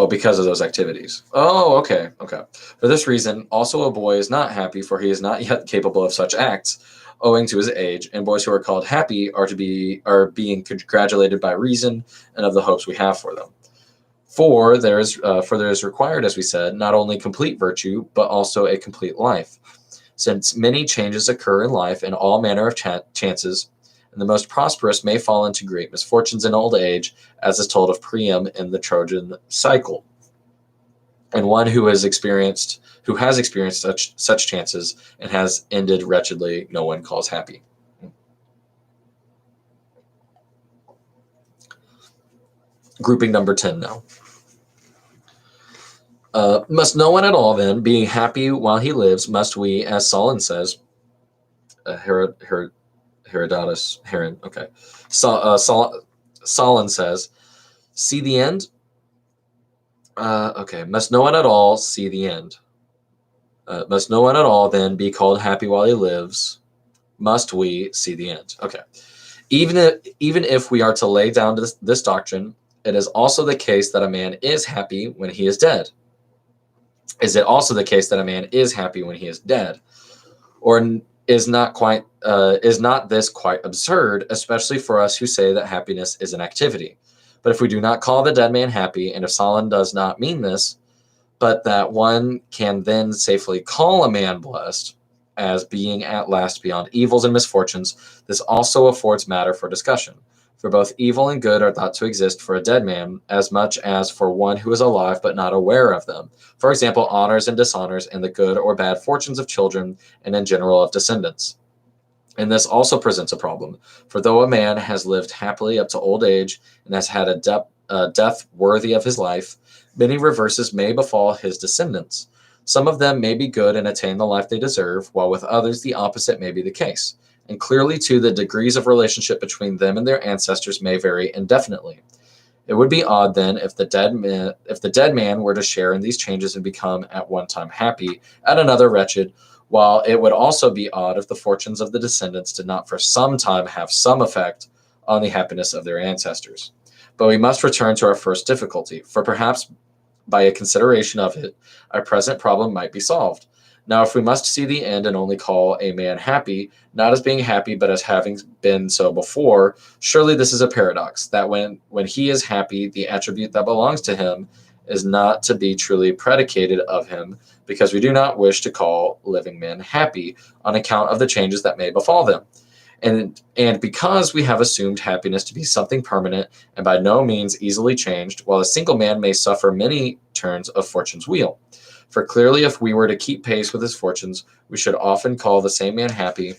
because of those activities. Okay. For this reason, also a boy is not happy, for he is not yet capable of such acts. owing to his age, and boys who are called happy are being congratulated by reason and of the hopes we have for them. For there is required, as we said, not only complete virtue, but also a complete life. Since many changes occur in life in all manner of chances, and the most prosperous may fall into great misfortunes in old age, as is told of Priam in the Trojan cycle. And one who has experienced such chances and has ended wretchedly, no one calls happy. Grouping number 10 now. Must no one at all, then, be happy while he lives, must we, as Solon says, Herodotus, okay. Solon says, see the end? Okay, must no one at all see the end? Must no one at all, then, be called happy while he lives? Must we see the end? Okay. Even if we are to lay down this doctrine, it is also the case that a man is happy when he is dead. Is it also the case that a man is happy when he is dead? Or is not this quite absurd, especially for us who say that happiness is an activity? But if we do not call the dead man happy, and if Solon does not mean this, but that one can then safely call a man blessed, as being at last beyond evils and misfortunes, this also affords matter for discussion. For both evil and good are thought to exist for a dead man, as much as for one who is alive but not aware of them. For example, honors and dishonors, and the good or bad fortunes of children, and in general of descendants. And this also presents a problem, for though a man has lived happily up to old age, and has had a death worthy of his life, many reverses may befall his descendants. Some of them may be good and attain the life they deserve, while with others the opposite may be the case. And clearly, too, the degrees of relationship between them and their ancestors may vary indefinitely. It would be odd, then, if the dead man were to share in these changes and become at one time happy, at another wretched, while it would also be odd if the fortunes of the descendants did not for some time have some effect on the happiness of their ancestors. But we must return to our first difficulty, for perhaps by a consideration of it, our present problem might be solved. Now, if we must see the end and only call a man happy, not as being happy, but as having been so before, surely this is a paradox, that when he is happy, the attribute that belongs to him is not to be truly predicated of him, because we do not wish to call living men happy on account of the changes that may befall them. And because we have assumed happiness to be something permanent and by no means easily changed, while a single man may suffer many turns of fortune's wheel. For clearly, if we were to keep pace with his fortunes, we should often call the same man happy,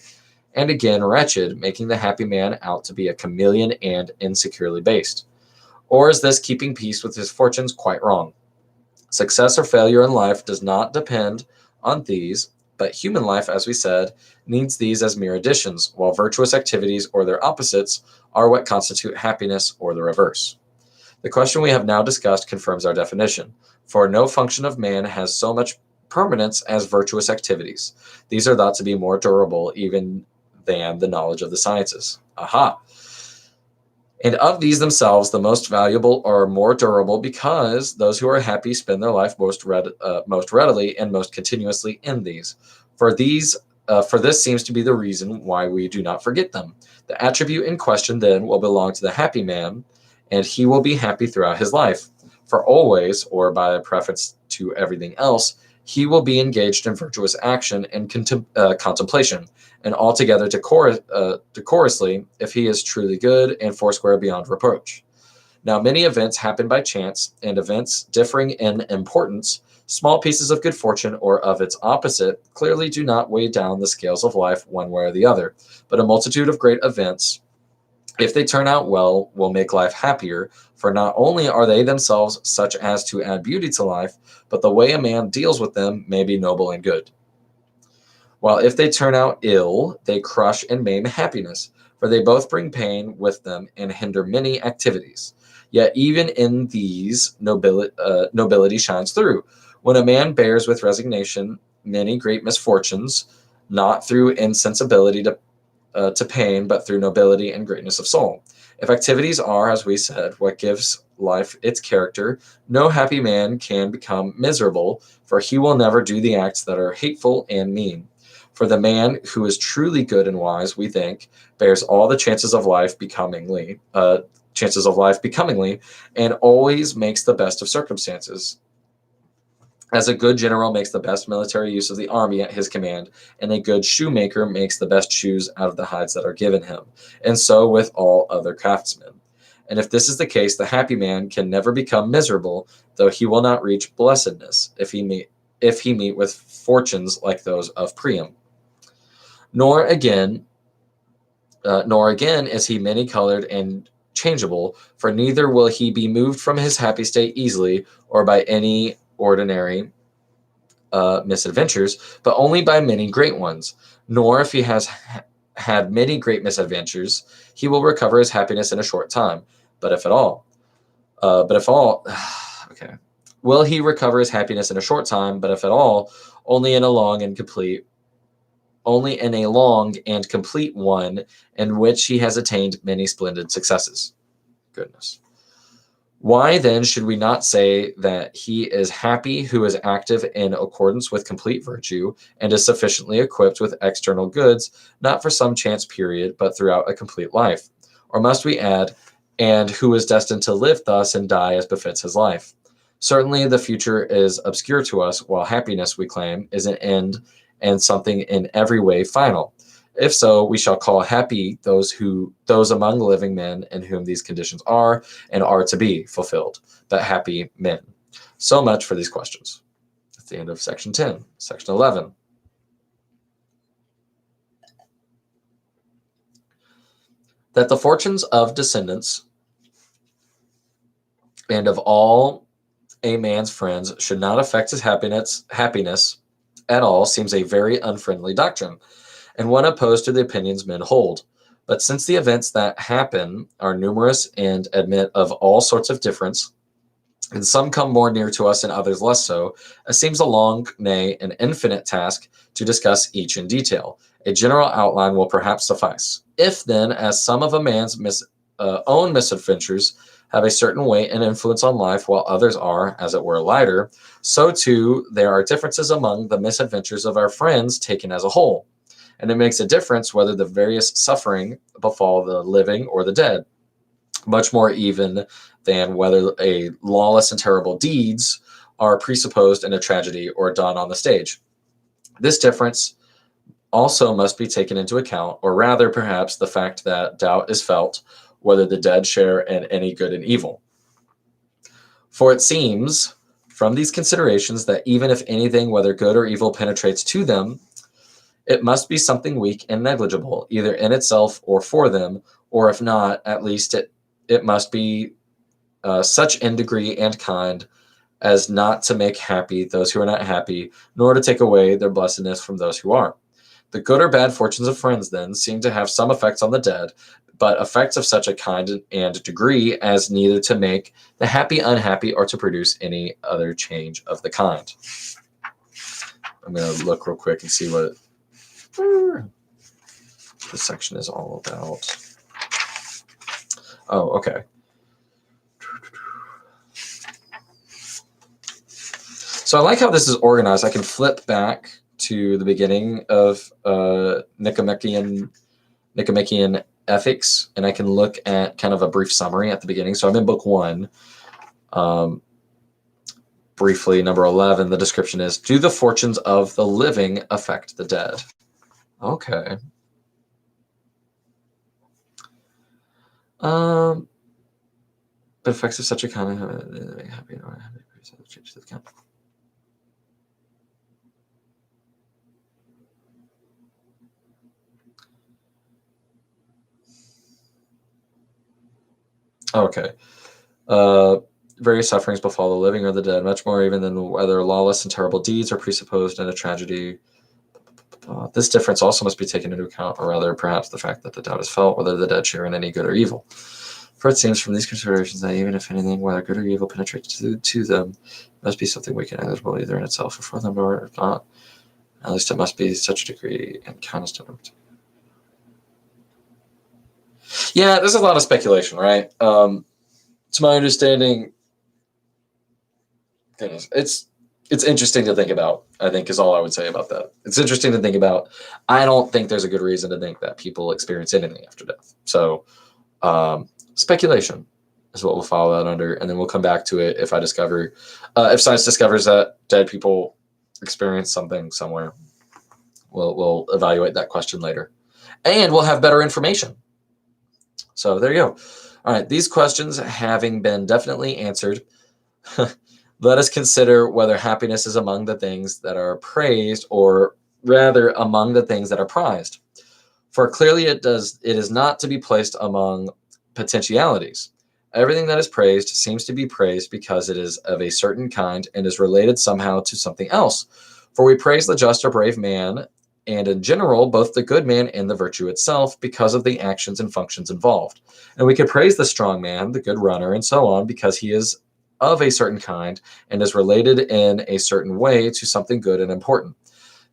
and again wretched, making the happy man out to be a chameleon and insecurely based. Or is this keeping pace with his fortunes quite wrong? Success or failure in life does not depend on these, but human life, as we said, needs these as mere additions, while virtuous activities or their opposites are what constitute happiness or the reverse. The question we have now discussed confirms our definition, for no function of man has so much permanence as virtuous activities. These are thought to be more durable even than the knowledge of the sciences. Aha! And of these themselves, the most valuable are more durable, because those who are happy spend their life most readily and most continuously in these. For this seems to be the reason why we do not forget them. The attribute in question then will belong to the happy man, and he will be happy throughout his life. For always, or by preference to everything else, he will be engaged in virtuous action and contemplation, and altogether decorously, if he is truly good and foursquare beyond reproach. Now, many events happen by chance, and events differing in importance, small pieces of good fortune or of its opposite, clearly do not weigh down the scales of life one way or the other, but a multitude of great events, if they turn out well, will make life happier, for not only are they themselves such as to add beauty to life, but the way a man deals with them may be noble and good. While if they turn out ill, they crush and maim happiness, for they both bring pain with them and hinder many activities. Yet even in these, nobility shines through. When a man bears with resignation many great misfortunes, not through insensibility to pain, but through nobility and greatness of soul. If activities are, as we said, what gives life its character, no happy man can become miserable, for he will never do the acts that are hateful and mean. For the man who is truly good and wise, we think, bears all the chances of life becomingly, and always makes the best of circumstances. As a good general makes the best military use of the army at his command, and a good shoemaker makes the best shoes out of the hides that are given him, and so with all other craftsmen. And if this is the case, the happy man can never become miserable, though he will not reach blessedness if he meet with fortunes like those of Priam. Nor again is he many-colored and changeable, for neither will he be moved from his happy state easily, or by any ordinary misadventures, but only by many great ones. Nor if he has had many great misadventures, he will recover his happiness in a short time. But if all, okay, will he recover his happiness in a short time? But if at all, only in a long and complete one, in which he has attained many splendid successes. Goodness. Why then should we not say that he is happy who is active in accordance with complete virtue and is sufficiently equipped with external goods, not for some chance period, but throughout a complete life? Or must we add, and who is destined to live thus and die as befits his life? Certainly the future is obscure to us, while happiness, we claim, is an end and something in every way final. If so, we shall call happy those among living men in whom these conditions are and are to be fulfilled, but happy men. So much for these questions. That's the end of section 10. Section 11. That the fortunes of descendants and of all a man's friends should not affect his happiness at all seems a very unfriendly doctrine, and one opposed to the opinions men hold. But since the events that happen are numerous and admit of all sorts of difference, and some come more near to us and others less so, it seems a long, nay, an infinite task to discuss each in detail. A general outline will perhaps suffice. If then, as some of a man's own misadventures have a certain weight and influence on life, while others are, as it were, lighter, so too there are differences among the misadventures of our friends taken as a whole. And it makes a difference whether the various suffering befall the living or the dead, much more even than whether a lawless and terrible deeds are presupposed in a tragedy or done on the stage. This difference also must be taken into account, or rather perhaps the fact that doubt is felt whether the dead share in any good and evil. For it seems from these considerations that even if anything, whether good or evil, penetrates to them, it must be something weak and negligible, either in itself or for them, or if not, at least it must be such in degree and kind as not to make happy those who are not happy, nor to take away their blessedness from those who are. The good or bad fortunes of friends, then, seem to have some effects on the dead, but effects of such a kind and degree as neither to make the happy unhappy or to produce any other change of the kind. I'm going to look real quick and see what this section is all about. Oh, okay. So I like how this is organized. I can flip back to the beginning of Nicomachean Ethics, and I can look at kind of a brief summary at the beginning. So I'm in book 1. Briefly, number 11, the description is, do the fortunes of the living affect the dead? Okay. But effects of such a kind of happy or unhappy change to the count. Okay. Various sufferings befall the living or the dead, much more even than whether lawless and terrible deeds are presupposed in a tragedy. This difference also must be taken into account, or rather perhaps the fact that the doubt is felt whether the dead share in any good or evil. For it seems from these considerations that even if anything, whether good or evil, penetrates to them, it must be something weak and negligible either in itself or for them, or if not, at least it must be such a degree and kindness to them. Yeah, there's a lot of speculation, right? To my understanding, goodness, it's it's interesting to think about, I think, is all I would say about that. It's interesting to think about. I don't think there's a good reason to think that people experience anything after death. So speculation is what we'll follow that under, and then we'll come back to it if if science discovers that dead people experience something somewhere. We'll evaluate that question later, and we'll have better information. So there you go. All right, these questions having been definitely answered, let us consider whether happiness is among the things that are praised, or rather among the things that are prized. For clearly it is not to be placed among potentialities. Everything that is praised seems to be praised because it is of a certain kind and is related somehow to something else. For we praise the just or brave man, and in general, both the good man and the virtue itself, because of the actions and functions involved. And we could praise the strong man, the good runner, and so on, because he is of a certain kind and is related in a certain way to something good and important.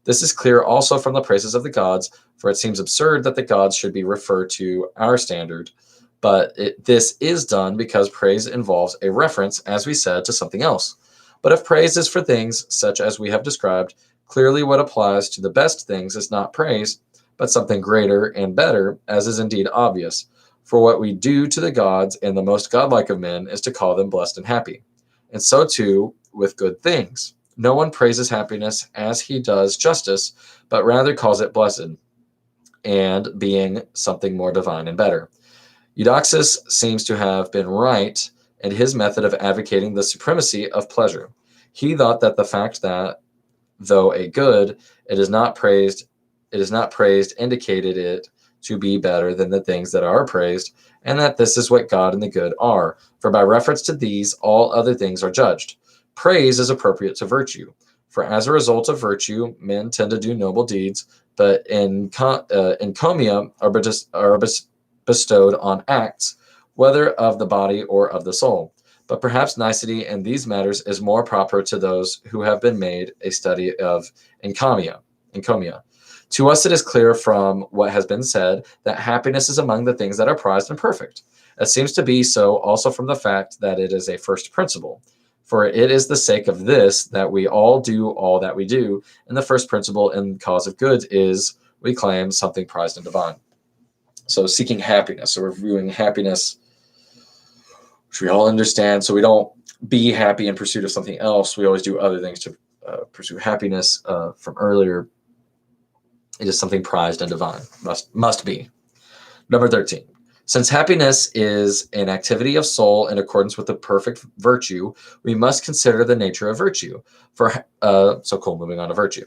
This is clear also from the praises of the gods, for it seems absurd that the gods should be referred to our standard, but this is done because praise involves a reference, as we said, to something else. But if praise is for things such as we have described, clearly what applies to the best things is not praise, but something greater and better, as is indeed obvious. For what we do to the gods and the most godlike of men is to call them blessed and happy. And so too with good things. No one praises happiness as he does justice, but rather calls it blessed, and being something more divine and better. Eudoxus seems to have been right in his method of advocating the supremacy of pleasure. He thought that the fact that, though a good, it is not praised, indicated it to be better than the things that are praised, and that this is what God and the good are. For by reference to these, all other things are judged. Praise is appropriate to virtue, for as a result of virtue, men tend to do noble deeds, but encomia are bestowed on acts, whether of the body or of the soul. But perhaps nicety in these matters is more proper to those who have been made a study of encomia. To us it is clear from what has been said that happiness is among the things that are prized and perfect. It seems to be so also from the fact that it is a first principle. For it is the sake of this that we all do all that we do, and the first principle in cause of goods is, we claim, something prized and divine. So seeking happiness, so reviewing happiness, which we all understand, so we don't be happy in pursuit of something else. We always do other things to pursue happiness from earlier. It is something prized and divine, must be. Number 13. Since happiness is an activity of soul in accordance with the perfect virtue, we must consider the nature of virtue. Moving on to virtue.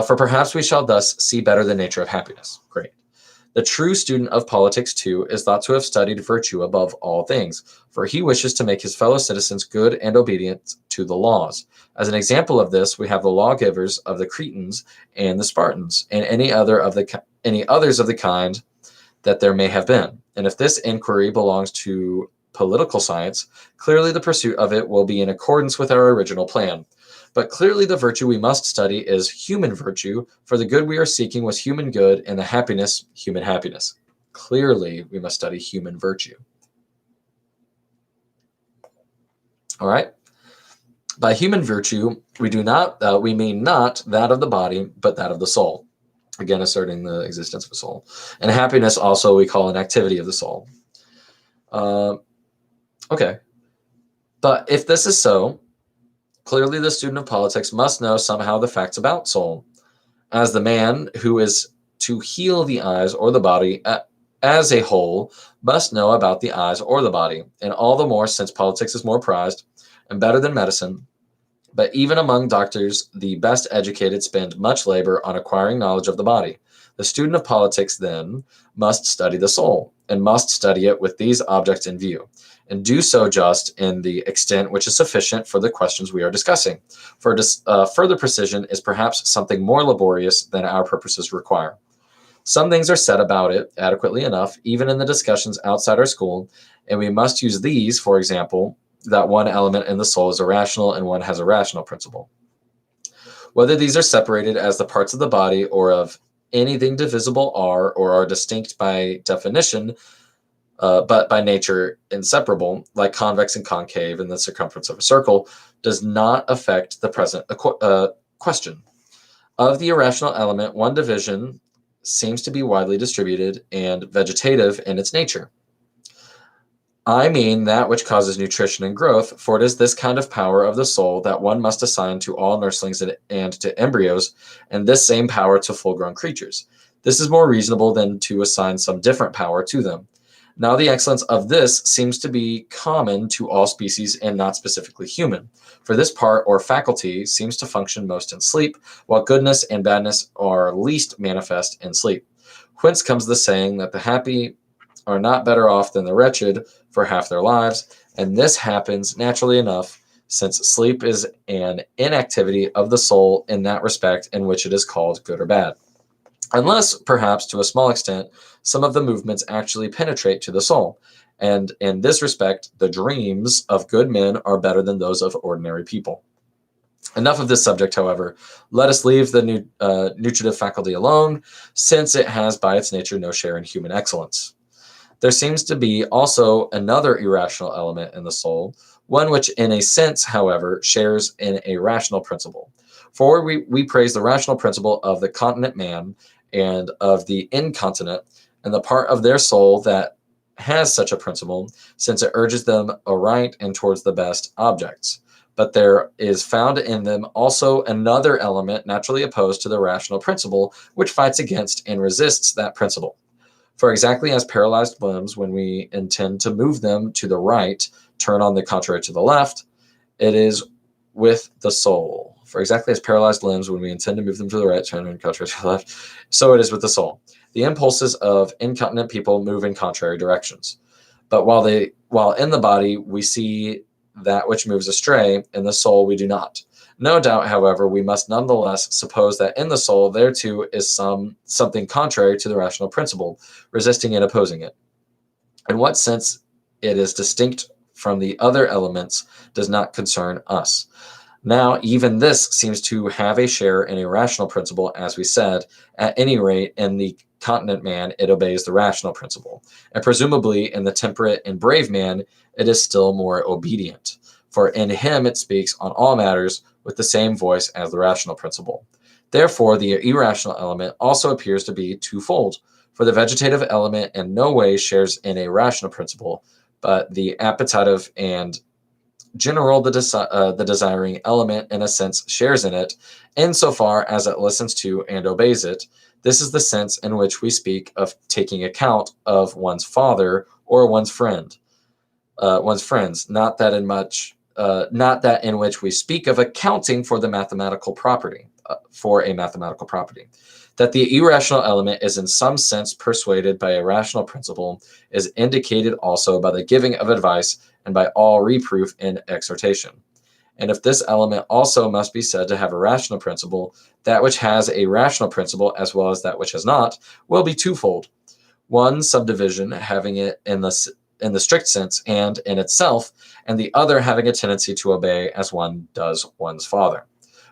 For perhaps we shall thus see better the nature of happiness. Great. The true student of politics, too, is thought to have studied virtue above all things, for he wishes to make his fellow citizens good and obedient to the laws. As an example of this, we have the lawgivers of the Cretans and the Spartans, and any others of the kind that there may have been. And if this inquiry belongs to political science, clearly the pursuit of it will be in accordance with our original plan. But clearly the virtue we must study is human virtue, for the good we are seeking was human good, and the happiness, human happiness. Clearly we must study human virtue. All right? By human virtue, we mean not that of the body, but that of the soul. Again, asserting the existence of a soul. And happiness also we call an activity of the soul. Okay. But if this is so, clearly the student of politics must know somehow the facts about soul, as the man who is to heal the eyes or the body as a whole must know about the eyes or the body, and all the more since politics is more prized and better than medicine. But even among doctors, the best educated spend much labor on acquiring knowledge of the body. The student of politics, then, must study the soul, and must study it with these objects in view, and do so just in the extent which is sufficient for the questions we are discussing. For further precision is perhaps something more laborious than our purposes require. Some things are said about it adequately enough, even in the discussions outside our school, and we must use these, for example, that one element in the soul is irrational and one has a rational principle. Whether these are separated as the parts of the body or of anything divisible are, or are distinct by definition, but by nature inseparable, like convex and concave in the circumference of a circle, does not affect the present question. Of the irrational element, one division seems to be widely distributed and vegetative in its nature. I mean that which causes nutrition and growth, for it is this kind of power of the soul that one must assign to all nurslings and to embryos, and this same power to full-grown creatures. This is more reasonable than to assign some different power to them. Now the excellence of this seems to be common to all species and not specifically human, for this part or faculty seems to function most in sleep, while goodness and badness are least manifest in sleep. Whence comes the saying that the happy are not better off than the wretched for half their lives, and this happens naturally enough, since sleep is an inactivity of the soul in that respect in which it is called good or bad. Unless, perhaps, to a small extent, some of the movements actually penetrate to the soul, and in this respect, the dreams of good men are better than those of ordinary people. Enough of this subject, however. Let us leave the nutritive faculty alone, since it has by its nature no share in human excellence. There seems to be also another irrational element in the soul, one which in a sense, however, shares in a rational principle. For we praise the rational principle of the continent man and of the incontinent, and the part of their soul that has such a principle, since it urges them aright and towards the best objects. But there is found in them also another element naturally opposed to the rational principle, which fights against and resists that principle. For exactly as paralyzed limbs, when we intend to move them to the right, turn on the contrary to the left, it is with the soul. For exactly as paralyzed limbs, when we intend to move them to the right, turn on the contrary to the left, so it is with the soul. The impulses of incontinent people move in contrary directions. But while in the body we see that which moves astray, in the soul we do not. No doubt, however, we must nonetheless suppose that in the soul there too is something contrary to the rational principle, resisting and opposing it. In what sense it is distinct from the other elements does not concern us. Now, even this seems to have a share in a rational principle, as we said. At any rate, in the continent man, it obeys the rational principle. And presumably, in the temperate and brave man, it is still more obedient. For in him it speaks on all matters with the same voice as the rational principle. Therefore, the irrational element also appears to be twofold. For the vegetative element in no way shares in a rational principle, but the appetitive and general, the desiring element, in a sense, shares in it, insofar as it listens to and obeys it. This is the sense in which we speak of taking account of one's father or one's friends, not that in which we speak of accounting for a mathematical property. That the irrational element is in some sense persuaded by a rational principle is indicated also by the giving of advice and by all reproof and exhortation. And if this element also must be said to have a rational principle, that which has a rational principle as well as that which has not will be twofold. One subdivision having it in the strict sense and in itself, and the other having a tendency to obey as one does one's father.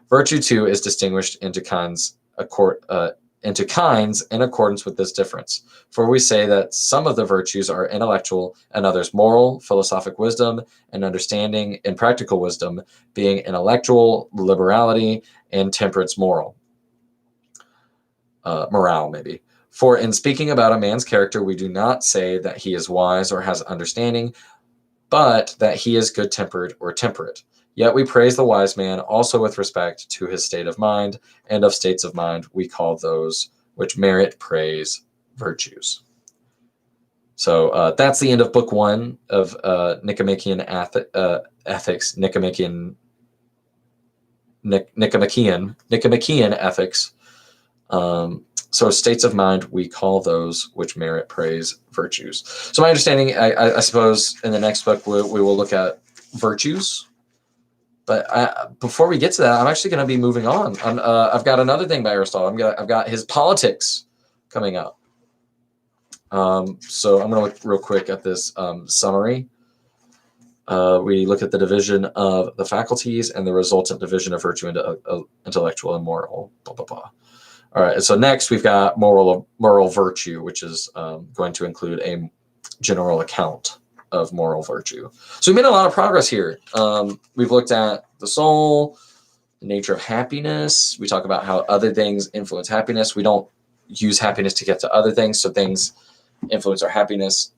Virtue too is distinguished into kinds in accordance with this difference. For we say that some of the virtues are intellectual and others moral, philosophic wisdom, and understanding, and practical wisdom, being intellectual, liberality, and temperance morale, maybe. For in speaking about a man's character, we do not say that he is wise or has understanding, but that he is good-tempered or temperate. Yet we praise the wise man also with respect to his state of mind, and of states of mind we call those which merit praise virtues. So that's the end of book 1 of Nicomachean ethics, Nicomachean ethics. So states of mind, we call those which merit praise virtues. So my understanding, I suppose, in the next book, we will look at virtues. But before we get to that, I'm actually going to be moving on. I've got another thing by Aristotle. I've got his Politics coming up. So I'm going to look real quick at this summary. We look at the division of the faculties and the resultant division of virtue into intellectual and moral, blah, blah, blah. All right, so next we've got moral virtue, which is going to include a general account of moral virtue. So we made a lot of progress here. We've looked at the soul, the nature of happiness. We talk about how other things influence happiness. We don't use happiness to get to other things, so things influence our happiness.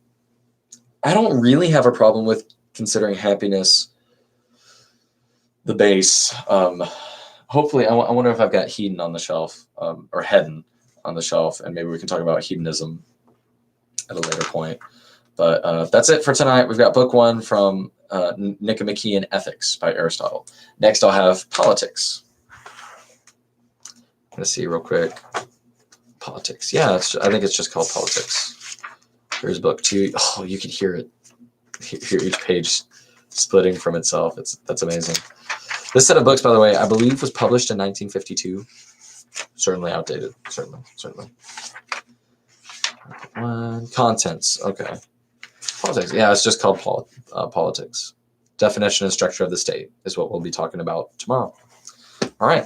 I don't really have a problem with considering happiness the base. Hopefully, I wonder if I've got hedon on the shelf, or hedon on the shelf, and maybe we can talk about hedonism at a later point. But that's it for tonight. We've got book 1 from Nicomachean Ethics by Aristotle. Next, I'll have politics. Let's see real quick. Politics. Yeah, I think it's just called politics. Here's book 2. Oh, you can hear it. Hear each page splitting from itself. That's amazing. This set of books, by the way, I believe was published in 1952. Certainly outdated. Certainly. Contents. Okay. Politics. Yeah, it's just called politics. Definition and structure of the state is what we'll be talking about tomorrow. All right.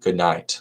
Good night.